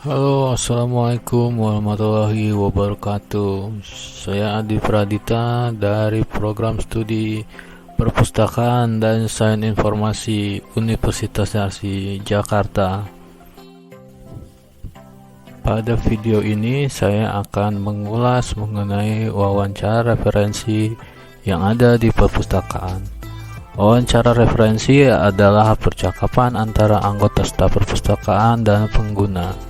Halo, assalamualaikum warahmatullahi wabarakatuh. Saya Adi Pradita dari program studi Perpustakaan dan Sains Informasi Universitas Narsi Jakarta. Pada video ini saya akan mengulas mengenai wawancara referensi yang ada di perpustakaan. Wawancara referensi adalah percakapan antara anggota staf perpustakaan dan pengguna.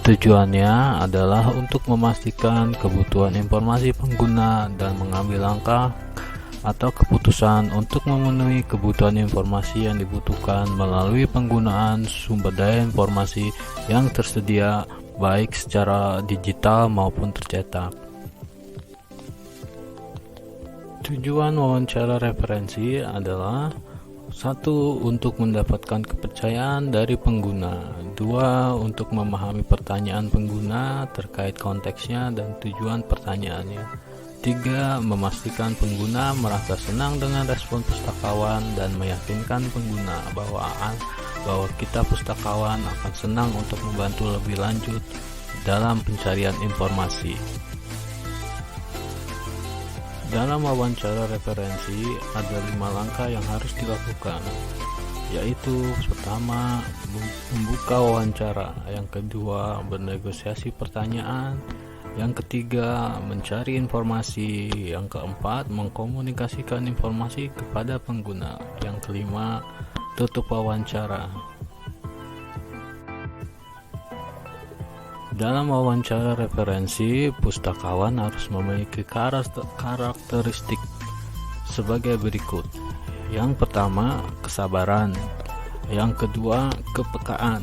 Tujuannya adalah untuk memastikan kebutuhan informasi pengguna dan mengambil langkah atau keputusan untuk memenuhi kebutuhan informasi yang dibutuhkan melalui penggunaan sumber daya informasi yang tersedia baik secara digital maupun tercetak. Tujuan wawancara referensi adalah 1. Untuk mendapatkan kepercayaan dari pengguna. 2. Untuk memahami pertanyaan pengguna terkait konteksnya dan tujuan pertanyaannya. 3. Memastikan pengguna merasa senang dengan respon pustakawan dan meyakinkan pengguna bahwa kita pustakawan akan senang untuk membantu lebih lanjut dalam pencarian informasi. Dalam wawancara referensi ada 5 langkah yang harus dilakukan, yaitu pertama, membuka wawancara, yang kedua, bernegosiasi pertanyaan, yang ketiga, mencari informasi, yang keempat, mengkomunikasikan informasi kepada pengguna, yang kelima, tutup wawancara. Dalam wawancara referensi, pustakawan harus memiliki karakteristik sebagai berikut. Yang pertama, kesabaran. Yang kedua, kepekaan.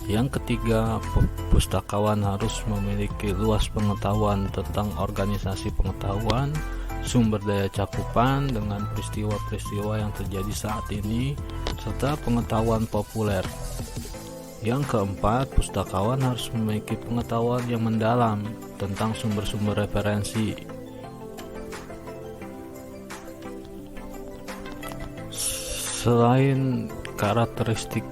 Yang ketiga, pustakawan harus memiliki luas pengetahuan tentang organisasi pengetahuan, sumber daya cakupan dengan peristiwa-peristiwa yang terjadi saat ini, serta pengetahuan populer. Yang keempat, pustakawan harus memiliki pengetahuan yang mendalam tentang sumber-sumber referensi. Selain karakteristik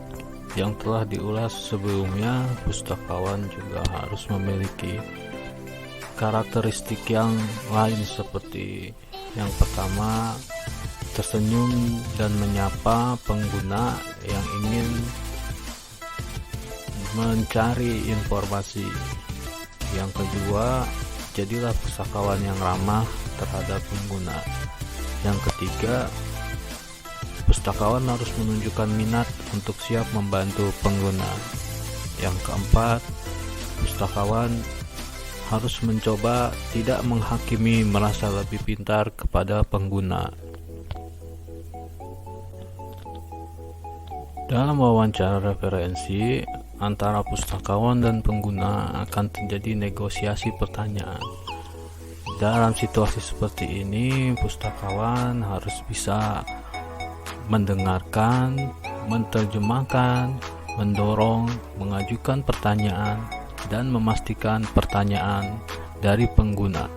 yang telah diulas sebelumnya, pustakawan juga harus memiliki karakteristik yang lain seperti yang pertama, tersenyum dan menyapa pengguna yang ingin mencari informasi. Yang kedua, jadilah pustakawan yang ramah terhadap pengguna. Yang ketiga, pustakawan harus menunjukkan minat untuk siap membantu pengguna. Yang keempat, pustakawan harus mencoba tidak menghakimi merasa lebih pintar kepada pengguna. Dalam wawancara referensi antara pustakawan dan pengguna akan terjadi negosiasi pertanyaan. Dalam situasi seperti ini, pustakawan harus bisa mendengarkan, menerjemahkan, mendorong, mengajukan pertanyaan, dan memastikan pertanyaan dari pengguna.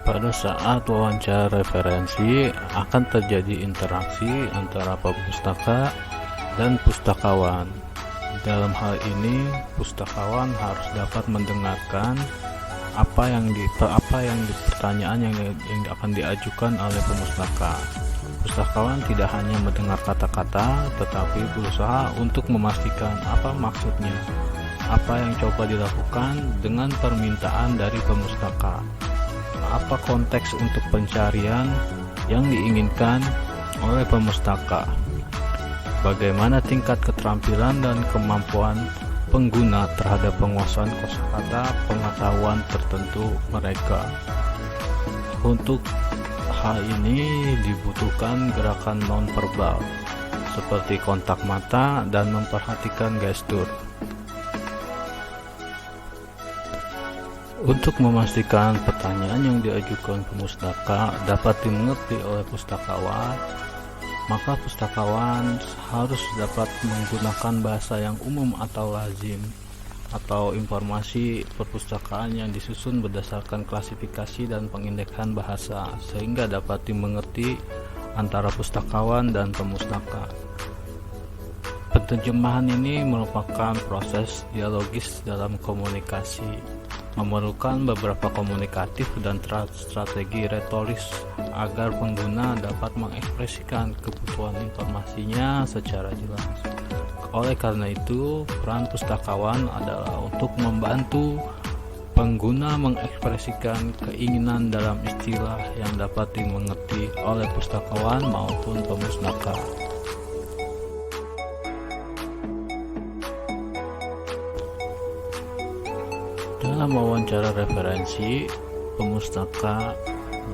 Pada saat wawancara referensi akan terjadi interaksi antara pemustaka dan pustakawan. Dalam hal ini, pustakawan harus dapat mendengarkan apa yang pertanyaan yang akan diajukan oleh pemustaka. Pustakawan tidak hanya mendengar kata-kata, tetapi berusaha untuk memastikan apa maksudnya, apa yang coba dilakukan dengan permintaan dari pemustaka. Apa konteks untuk pencarian yang diinginkan oleh pemustaka, bagaimana tingkat keterampilan dan kemampuan pengguna terhadap penguasaan kosakata pengetahuan tertentu mereka. Untuk hal ini dibutuhkan gerakan nonverbal seperti kontak mata dan memperhatikan gestur. Untuk memastikan pertanyaan yang diajukan pemustaka dapat dimengerti oleh pustakawan, maka pustakawan harus dapat menggunakan bahasa yang umum atau lazim, atau informasi perpustakaan yang disusun berdasarkan klasifikasi dan pengindeksan bahasa, sehingga dapat dimengerti antara pustakawan dan pemustaka. Terjemahan ini merupakan proses dialogis dalam komunikasi, memerlukan beberapa komunikatif dan strategi retoris agar pengguna dapat mengekspresikan kebutuhan informasinya secara jelas. Oleh karena itu, peran pustakawan adalah untuk membantu pengguna mengekspresikan keinginan dalam istilah yang dapat dimengerti oleh pustakawan maupun pemustaka. Dalam wawancara referensi, pemustaka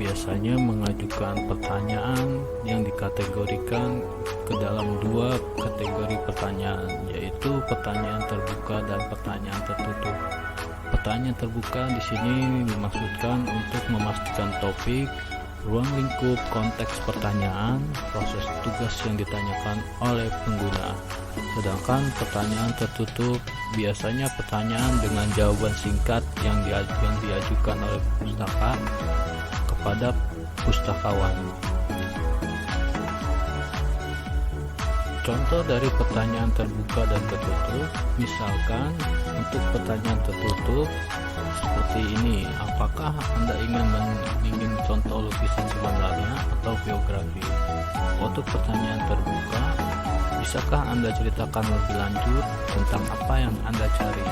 biasanya mengajukan pertanyaan yang dikategorikan ke dalam dua kategori pertanyaan, yaitu pertanyaan terbuka dan pertanyaan tertutup. Pertanyaan terbuka di sini dimaksudkan untuk memastikan topik, ruang lingkup, konteks pertanyaan, proses tugas yang ditanyakan oleh pengguna. Sedangkan pertanyaan tertutup biasanya pertanyaan dengan jawaban singkat yang diajukan oleh pustaka kepada pustakawan. Contoh dari pertanyaan terbuka dan tertutup, misalkan untuk pertanyaan tertutup seperti ini: apakah Anda ingin contoh lukisan sebenarnya atau biografi? Untuk pertanyaan terbuka, bisakah Anda ceritakan lebih lanjut tentang apa yang Anda cari?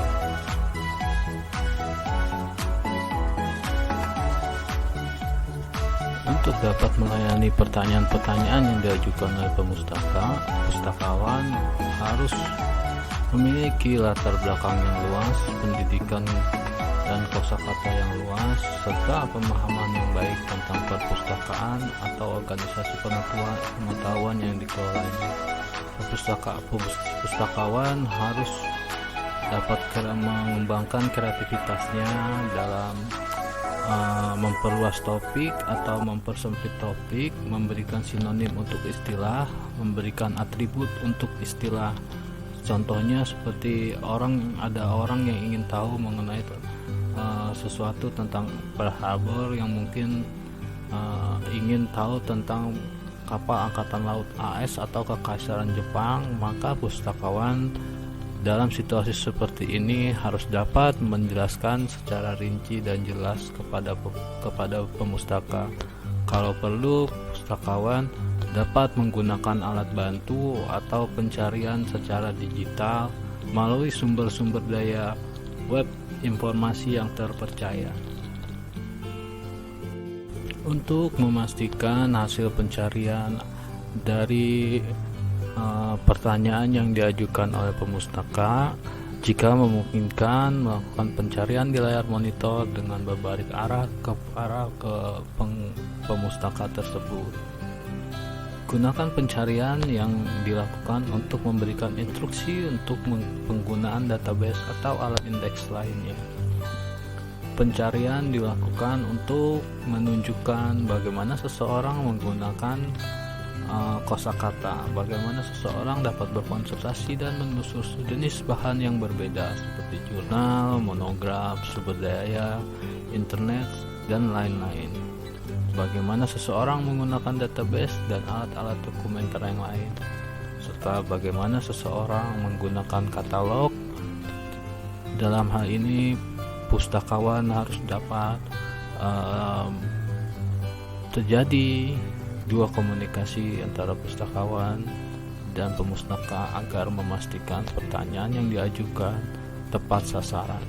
Untuk dapat melayani pertanyaan-pertanyaan yang diajukan oleh pustakawan harus memiliki latar belakang yang luas, pendidikan dan kosakata yang luas, serta pemahaman yang baik tentang perpustakaan atau organisasi pengetahuan yang dikelolanya. Pustakawan harus dapat mengembangkan kreativitasnya dalam memperluas topik atau mempersempit topik, memberikan sinonim untuk istilah, memberikan atribut untuk istilah. Contohnya seperti ada orang yang ingin tahu mengenai sesuatu tentang Pearl Harbor, yang mungkin ingin tahu tentang kapal angkatan laut AS atau kekaisaran Jepang, maka pustakawan dalam situasi seperti ini harus dapat menjelaskan secara rinci dan jelas kepada pemustaka. Kalau perlu, pustakawan dapat menggunakan alat bantu atau pencarian secara digital melalui sumber-sumber daya web informasi yang terpercaya. Untuk memastikan hasil pencarian dari pertanyaan yang diajukan oleh pemustaka, jika memungkinkan melakukan pencarian di layar monitor dengan berbalik arah ke pemustaka tersebut. Gunakan pencarian yang dilakukan untuk memberikan instruksi untuk penggunaan database atau alat indeks lainnya. Pencarian dilakukan untuk menunjukkan bagaimana seseorang menggunakan kosakata, bagaimana seseorang dapat berkonsultasi dan menelusuri jenis bahan yang berbeda seperti jurnal, monograf, sumber daya, internet, dan lain-lain. Bagaimana seseorang menggunakan database dan alat-alat dokumenter yang lain, serta bagaimana seseorang menggunakan katalog. Dalam hal ini, pustakawan harus dapat terjadi dua komunikasi antara pustakawan dan pemustaka agar memastikan pertanyaan yang diajukan tepat sasaran.